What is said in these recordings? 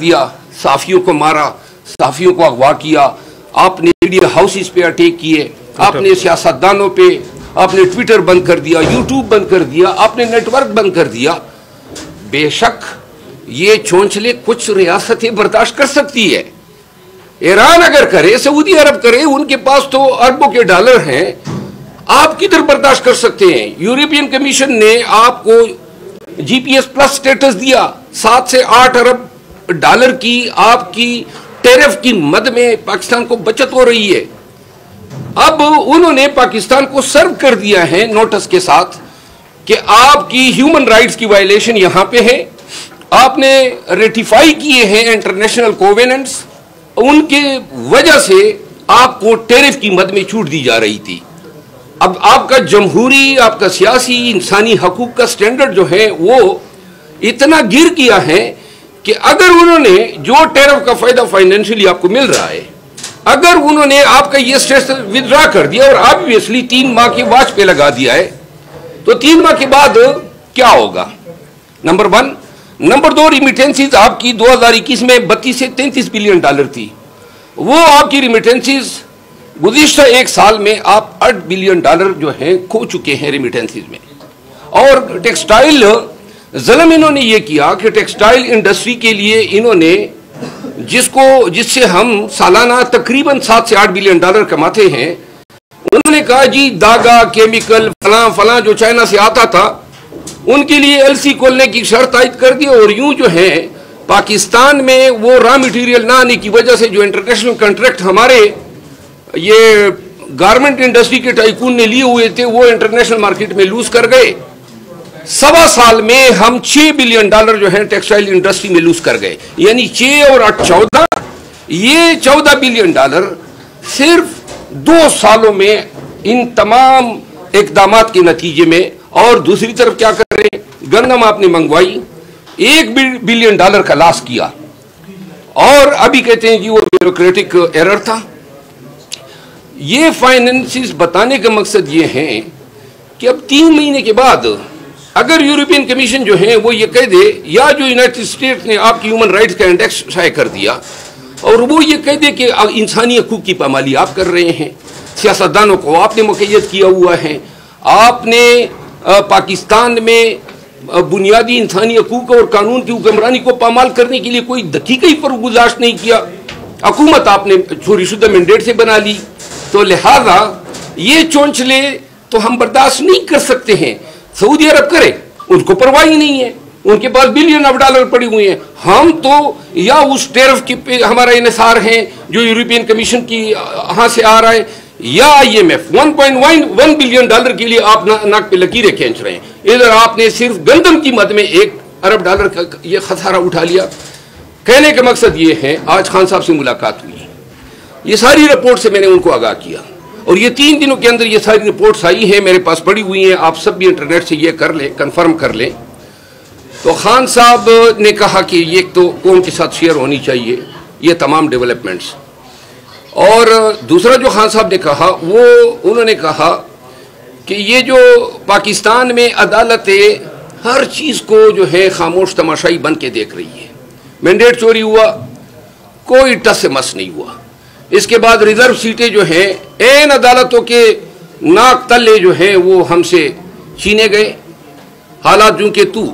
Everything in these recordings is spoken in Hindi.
दिया, साफियों को मारा, साफियों को अगवा किया, आपने मीडिया हाउसेस पे अटैक किए, आपने सियासतदानों पे, आपने ट्विटर बंद कर दिया, यूट्यूब बंद कर दिया, आपने नेटवर्क बंद कर दिया। बेशक ये चोंचले कुछ रियासतें बर्दाश्त कर सकती है, ईरान अगर करे, सऊदी अरब करे, उनके पास तो अरबों के डॉलर हैं, आप किधर बर्दाश्त कर सकते हैं। यूरोपियन कमीशन ने आपको जीपीएस प्लस स्टेटस दिया, 7 से 8 अरब डॉलर की आपकी टैरिफ की मद में पाकिस्तान को बचत हो रही है। अब उन्होंने पाकिस्तान को सर्व कर दिया है नोटिस के साथ कि आपकी ह्यूमन राइट्स की वायलेशन यहां पे है, आपने रेटिफाई किए हैं इंटरनेशनल कोवेनेंट्स, उनके वजह से आपको टैरिफ की मद में छूट दी जा रही थी। अब आपका जमहूरी, आपका सियासी, इंसानी हकूक का स्टैंडर्ड जो है वो इतना गिर गया है कि अगर उन्होंने जो टैरिफ का फायदा फाइनेंशियली आपको मिल रहा है, अगर उन्होंने आपका ये स्टेटस विथड्रॉ कर दिया और ऑब्वियसली 3 माह के वॉच पे लगा दिया है, तो 3 माह के बाद क्या होगा? नंबर 1। नंबर 2, रिमिटेंसीज आपकी 2021 में 32 से 33 बिलियन डॉलर थी, वो आपकी रिमिटेंसीज गुज़िश्ता 1 साल में आप 8 बिलियन डॉलर जो है खो चुके हैं रिमिटेंसीज में। और टेक्सटाइल ज़ुल्म इन्होंने ये किया कि टेक्सटाइल इंडस्ट्री के लिए इन्होंने जिससे हम सालाना तकरीबन 7 से 8 बिलियन डॉलर कमाते हैं, उन्होंने कहा जी धागा, केमिकल, फलां जो चाइना से आता था उनके लिए एलसी खोलने की शर्त आयद कर दी। और यूं जो है पाकिस्तान में वो रॉ मटेरियल ना आने की वजह से जो इंटरनेशनल कॉन्ट्रैक्ट हमारे ये गारमेंट इंडस्ट्री के टाइकून ने लिए हुए थे, वो इंटरनेशनल मार्केट में लूज कर गए। 1.25 साल में हम 6 बिलियन डॉलर जो है टेक्सटाइल इंडस्ट्री में लूज कर गए, यानी 6 और 8 14, ये 14 बिलियन डॉलर सिर्फ 2 सालों में इन तमाम इकदामात के नतीजे में। और दूसरी तरफ क्या कर रहे हैं, गंदम आपने मंगवाई, 1 बिलियन डॉलर का लॉस किया, और अभी कहते हैं कि वो ब्यूरोक्रेटिक एरर था। ये फाइनेंसिस बताने का मकसद ये है कि अब 3 महीने के बाद अगर यूरोपियन कमीशन जो है वो ये कह दे, या जो यूनाइटेड स्टेट्स ने आपकी ह्यूमन राइट्स का इंडेक्स शाये कर दिया और वो ये कह दे कि इंसानी हकूक की पामाली आप कर रहे हैं, सियासतदानों को आपने मुक़य्यद किया हुआ है, आपने पाकिस्तान में बुनियादी इंसानी हकूक और कानून की हुक्मरानी को पामाल करने के लिए कोई दकीका ही पर गुजारिश नहीं किया, हुकूमत आपने चोरीशुदा मैंडेट से बना ली, तो लिहाजा ये चोंचले तो हम बर्दाश्त नहीं कर सकते हैं। सऊदी अरब करे, उनको परवाह ही नहीं है, उनके पास बिलियन ऑफ डॉलर पड़ी हुई हैं। हम तो या उस टैरिफ की पे हमारा इन्हिसार है जो यूरोपियन कमीशन की यहाँ से आ रहा है, या IMF 1.1 बिलियन डॉलर के लिए आप नाक पे लकीरें खींच रहे हैं। इधर आपने सिर्फ गंदम की मद में 1 अरब डॉलर का ये खसारा उठा लिया। कहने का मकसद ये है, आज खान साहब से मुलाकात हुई, ये सारी रिपोर्ट से मैंने उनको आगाह किया, और ये 3 दिनों के अंदर ये सारी रिपोर्ट्स आई हैं, मेरे पास पड़ी हुई हैं, आप सब भी इंटरनेट से ये कर लें, कंफर्म कर लें। तो खान साहब ने कहा कि ये तो कौम के साथ शेयर होनी चाहिए ये तमाम डेवलपमेंट्स। और दूसरा जो खान साहब ने कहा, वो उन्होंने कहा कि ये जो पाकिस्तान में अदालतें हर चीज़ को जो है खामोश तमाशाई बन के देख रही है। मैंडेट चोरी हुआ, कोई टस से मस नहीं हुआ। इसके बाद रिजर्व सीटें जो हैं एन अदालतों के नाक तले जो हैं वो हमसे छीने गए। हालात जो के तू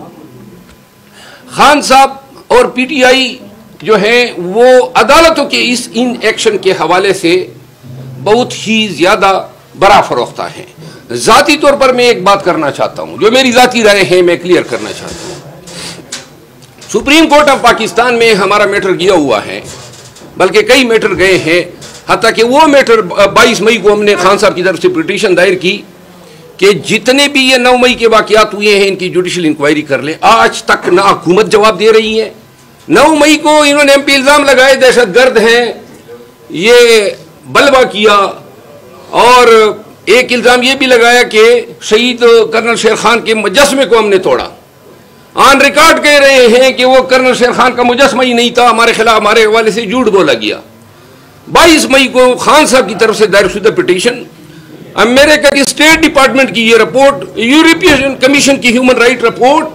खान साहब और PTI जो है वो अदालतों के इस इन एक्शन के हवाले से बहुत ही ज़्यादा बड़ा फरोख्ता है। ज़ाती तौर पर मैं एक बात करना चाहता हूँ, जो मेरी ज़ाती राय है मैं क्लियर करना चाहता हूँ। सुप्रीम कोर्ट ऑफ पाकिस्तान में हमारा मैटर गया हुआ है, बल्कि कई मैटर गए हैं, हत्ता कि वो मैटर 22 मई को हमने खान साहब की तरफ से पिटीशन दायर की कि जितने भी ये 9 मई के वाक़यात हुए हैं इनकी जुडिशल इंक्वायरी कर ले। आज तक ना हुकूमत जवाब दे रही है। 9 मई को इन्होंने हम पे इल्ज़ाम लगाए दहशतगर्द हैं, ये बलवा किया, और एक इल्ज़ाम ये भी लगाया कि शहीद कर्नल शेर खान के मुजस्मे को हमने तोड़ा। ऑन रिकॉर्ड कह रहे हैं कि वो कर्नल शेर खान का मुजस्मा ही नहीं था, हमारे खिलाफ हमारे हवाले से झूठ बोला गया। 22 मई को खान साहब की तरफ से दायर शुदा पिटीशन, अमेरिका की स्टेट डिपार्टमेंट की ये रिपोर्ट, यूरोपियन कमीशन की ह्यूमन राइट रिपोर्ट,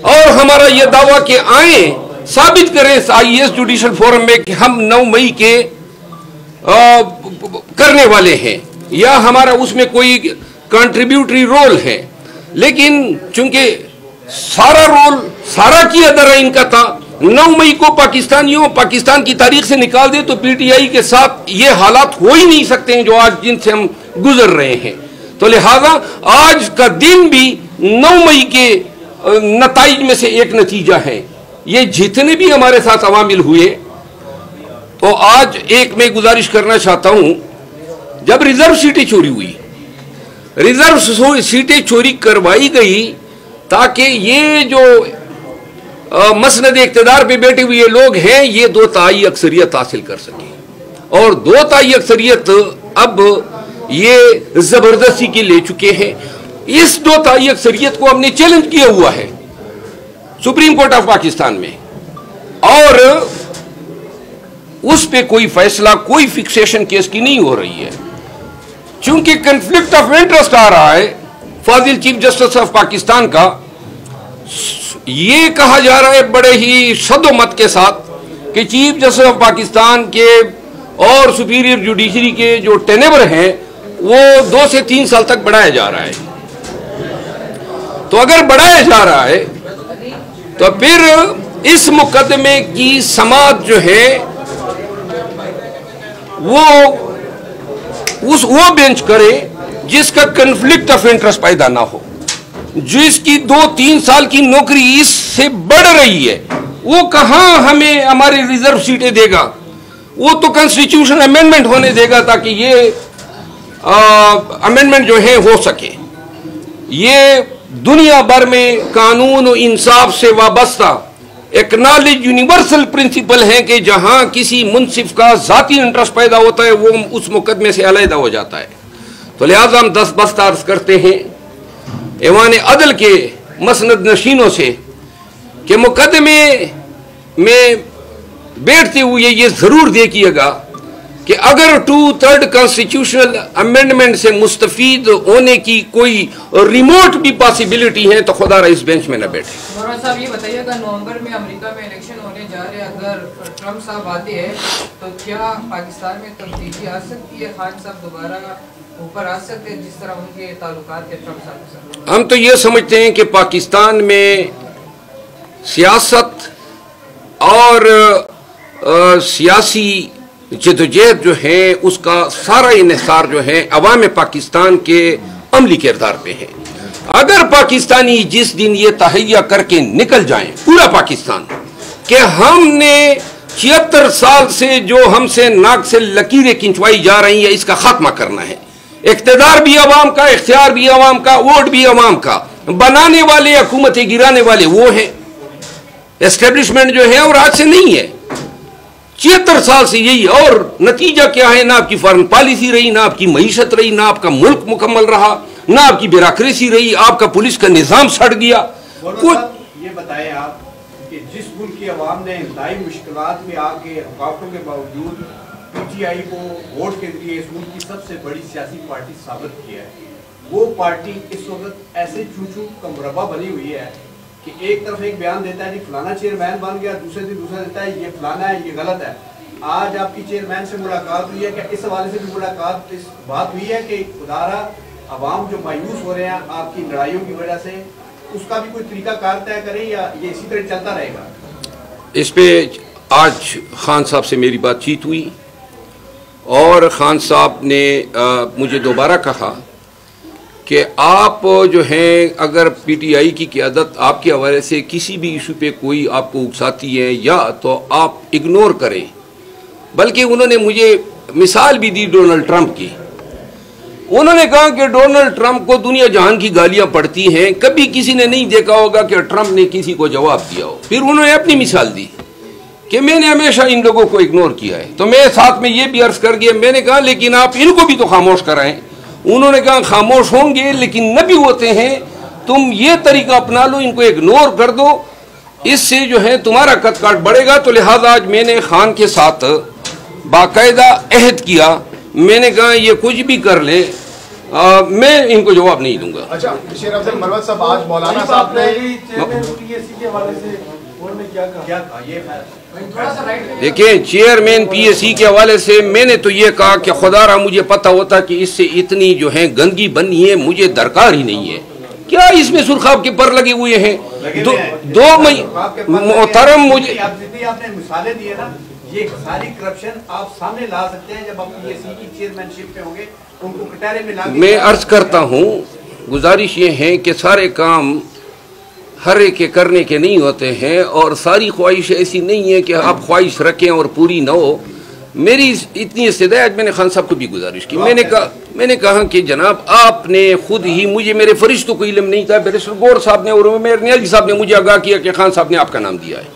और हमारा ये दावा कि आए साबित करें IAS जुडिशल फोरम में कि हम 9 मई के करने वाले हैं या हमारा उसमें कोई कंट्रीब्यूटरी रोल है। लेकिन चूंकि सारा रोल सारा की अदर इनका था, 9 मई को पाकिस्तानियों पाकिस्तान की तारीख से निकाल दे तो PTI के साथ ये हालात हो ही नहीं सकते हैं जो आज जिनसे हम गुजर रहे हैं। तो लिहाजा आज का दिन भी 9 मई के नताइज में से एक नतीजा है। ये जितने भी हमारे साथ अवामिल हुए, तो आज एक मैं गुजारिश करना चाहता हूं, जब रिजर्व सीटें चोरी हुई, रिजर्व सीटें चोरी करवाई गई ताकि ये जो मसनद इक़्तिदार पे बैठे हुए लोग हैं ये 2 ताई अक्सरियत हासिल कर सके। और 2 ताई अक्सरियत अब ये जबरदस्ती की ले चुके हैं। इस 2 ताई अक्सरियत को हमने चैलेंज किया हुआ है सुप्रीम कोर्ट ऑफ पाकिस्तान में, और उस पे कोई फैसला, कोई फिक्सेशन केस की नहीं हो रही है। चूंकि कंफ्लिक्ट ऑफ इंटरेस्ट आ रहा है फाजिल चीफ जस्टिस ऑफ पाकिस्तान का, ये कहा जा रहा है बड़े ही शद्दोमत के साथ कि चीफ जस्टिस ऑफ पाकिस्तान के और सुपीरियर जुडिशरी के जो टेनेवर हैं वो 2 से 3 साल तक बढ़ाया जा रहा है। तो अगर बढ़ाया जा रहा है तो फिर इस मुकदमे की समाअत जो है वो बेंच करे जिसका कन्फ्लिक्ट ऑफ इंटरेस्ट पैदा ना हो, जिसकी 2-3 साल की नौकरी इससे बढ़ रही है, वो कहां हमें हमारी रिजर्व सीटें देगा? वो तो कॉन्स्टिट्यूशन अमेंडमेंट होने देगा ताकि ये अमेंडमेंट जो है हो सके। ये दुनिया भर में कानून और इंसाफ से वाबस्ता एक्नॉलेज यूनिवर्सल प्रिंसिपल है कि जहां किसी मुंसिफ का जाती इंटरेस्ट पैदा होता है वो उस मुकदमे से अलहदा हो जाता है। तो लिहाजा हम दस्त अर्ज करते हैं ऐवान अदल के मसनद नशीनों से कि मुकदमे में बैठते हुए ये जरूर देखिएगा कि अगर 2/3 कॉन्स्टिट्यूशनल अमेंडमेंट से मुस्तफीद होने की कोई रिमोट भी पॉसिबिलिटी है तो खुदा इस बेंच में न बैठे। मोहम्मद साहब ये बताइएगा, नवंबर में अमेरिका में इलेक्शन होने जा रहे हैं, अगर ट्रंप साहब आते हैं तो क्या पाकिस्तान में तब्दीली आ सकती है? खान साहब दोबारा ऊपर आ सकते हैं जिस तरह उनके ताल्लुकात थे ट्रंप साहब के साथ? हम तो ये समझते हैं कि पाकिस्तान में सियासत और सियासी जदोजहद जो है उसका सारा इन्हिसार जो है अवाम पाकिस्तान के अमली किरदार पे है। अगर पाकिस्तानी जिस दिन ये तहैया करके निकल जाएं पूरा पाकिस्तान कि हमने 76 साल से जो हमसे नाक से लकीरें खिंचवाई जा रही है इसका खात्मा करना है, इख्तियार भी अवाम का, इख्तियार भी अवाम का, वोट भी अवाम का, बनाने वाले हुकूमतें गिराने वाले वो हैं, एस्टेब्लिशमेंट जो है और आज से नहीं है, 76 साल से यही। और नतीजा क्या है? ना आपकी फॉरेन पॉलिसी रही, ना आपकी मईशत रही, ना आपका मुल्क मुकम्मल रहा, ना आपकी ब्यूरोक्रेसी रही, आपका पुलिस का निजाम सड़ गया। ये बताएं आप कि जिस मुल्क की अवाम ने इंतहाई मुश्किलात में आके रुकावटों के बावजूद PTI को वोट के जरिए इस मुल्क की सबसे बड़ी सियासी पार्टी साबित किया है, वो पार्टी इस वक्त ऐसे चूचू का मुरब्बा बनी हुई है कि एक तरफ एक बयान देता है कि फलाना चेयरमैन बन गया, दूसरे दिन दूसरा देता है ये फलाना है, ये गलत है। आज आपकी चेयरमैन से मुलाकात हुई है, क्या इस हवाले से भी मुलाकात इस बात हुई है कि खुदारा अवाम जो मायूस हो रहे हैं आपकी लड़ाइयों की वजह से, उसका भी कोई तरीका कार तय करें या ये इसी तरह चलता रहेगा? इस पे आज खान साहब से मेरी बातचीत हुई और खान साहब ने मुझे दोबारा कहा कि आप जो हैं अगर PTI की क़यादत आपके हवाले से किसी भी इशू पे कोई आपको उकसाती है या तो आप इग्नोर करें। बल्कि उन्होंने मुझे मिसाल भी दी डोनाल्ड ट्रंप की। उन्होंने कहा कि डोनाल्ड ट्रंप को दुनिया जहान की गालियां पड़ती हैं, कभी किसी ने नहीं देखा होगा कि ट्रंप ने किसी को जवाब दिया हो। फिर उन्होंने अपनी मिसाल दी कि मैंने हमेशा इन लोगों को इग्नोर किया है। तो मैं साथ में ये भी अर्ज कर गया, मैंने कहा लेकिन आप इनको भी तो खामोश कराएं। उन्होंने कहा खामोश होंगे लेकिन नबी होते हैं, तुम ये तरीका अपना लो, इनको इग्नोर कर दो, इससे जो है तुम्हारा कद काट बढ़ेगा। तो लिहाजा आज मैंने खान के साथ बाकायदा अहद किया, मैंने कहा ये कुछ भी कर ले मैं इनको जवाब नहीं दूंगा। अच्छा शेर अफजल मरवत साहब, आज मौलाना साहब ने क्या कहा ये थोड़ा सा राइट में देखिए, चेयरमैन पीएससी के हवाले से मैंने तो ये कहा कि खुदारा मुझे पता होता कि इससे इतनी जो है गंदगी बनी है, मुझे दरकार ही नहीं है। क्या इसमें सुरखाब के पर लगे हुए हैं? दो मोहतरम, मुझे आप जितनी आपने मिसालें दी है ना, ये सारी करप्शन आप सामने ला सकते हैं जब आप पीएससी की चेयरमैनशिप पे होंगे, उनको कटारे में ला। मैं अर्ज करता हूँ, गुजारिश ये है कि सारे काम हर एक के करने के नहीं होते हैं, और सारी ख्वाहिश ऐसी नहीं है कि आप ख्वाहिश रखें और पूरी ना हो। मेरी इतनी इस्तेदाद, मैंने खान साहब को भी गुजारिश की, मैंने कहा कि जनाब आपने खुद ही, मुझे मेरे फरिश्तों को इल्म नहीं था, बैरिस्टर गौर साहब ने और उमर नियाज़ी साहब ने मुझे आगाह किया कि खान साहब ने आपका नाम दिया है।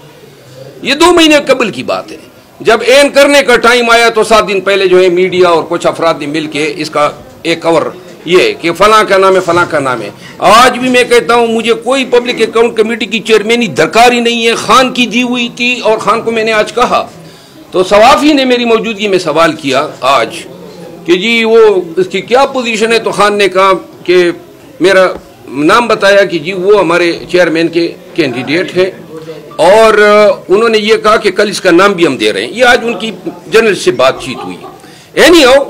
ये 2 महीने कबल की बात है। जब एन करने का टाइम आया तो 7 दिन पहले जो है मीडिया और कुछ अफराद ने मिल के इसका एक कवर ये कि फलां का नाम है, फलां का नाम है। आज भी मैं कहता हूं, मुझे कोई पब्लिक अकाउंट कमेटी की चेयरमैनी दरकार ही नहीं है। खान की दी हुई थी, और खान को मैंने आज कहा तो सवाफी ने मेरी मौजूदगी में सवाल किया आज कि जी वो इसकी क्या पोजीशन है, तो खान ने कहा कि मेरा नाम बताया कि जी वो हमारे चेयरमैन के कैंडिडेट हैं, और उन्होंने ये कहा कि कल इसका नाम भी हम दे रहे हैं। ये आज उनकी जनरल से बातचीत हुई। एनीहाउ,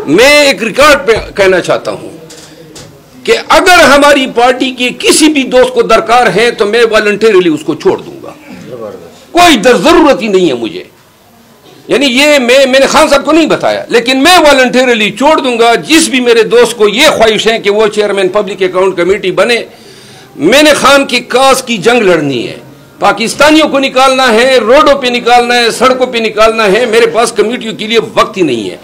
मैं एक रिकॉर्ड पे कहना चाहता हूं कि अगर हमारी पार्टी के किसी भी दोस्त को दरकार है तो मैं वॉलंटियरली उसको छोड़ दूंगा, कोई जरूरत ही नहीं है मुझे। यानी ये मैंने खान साहब को नहीं बताया, लेकिन मैं वॉलंटियरली छोड़ दूंगा जिस भी मेरे दोस्त को ये ख्वाहिश है कि वो चेयरमैन पब्लिक अकाउंट कमेटी बने। मैंने खान की काज की जंग लड़नी है, पाकिस्तानियों को निकालना है, रोडों पे निकालना है, सड़कों पे निकालना है। मेरे पास कमेटियों के लिए वक्त ही नहीं है।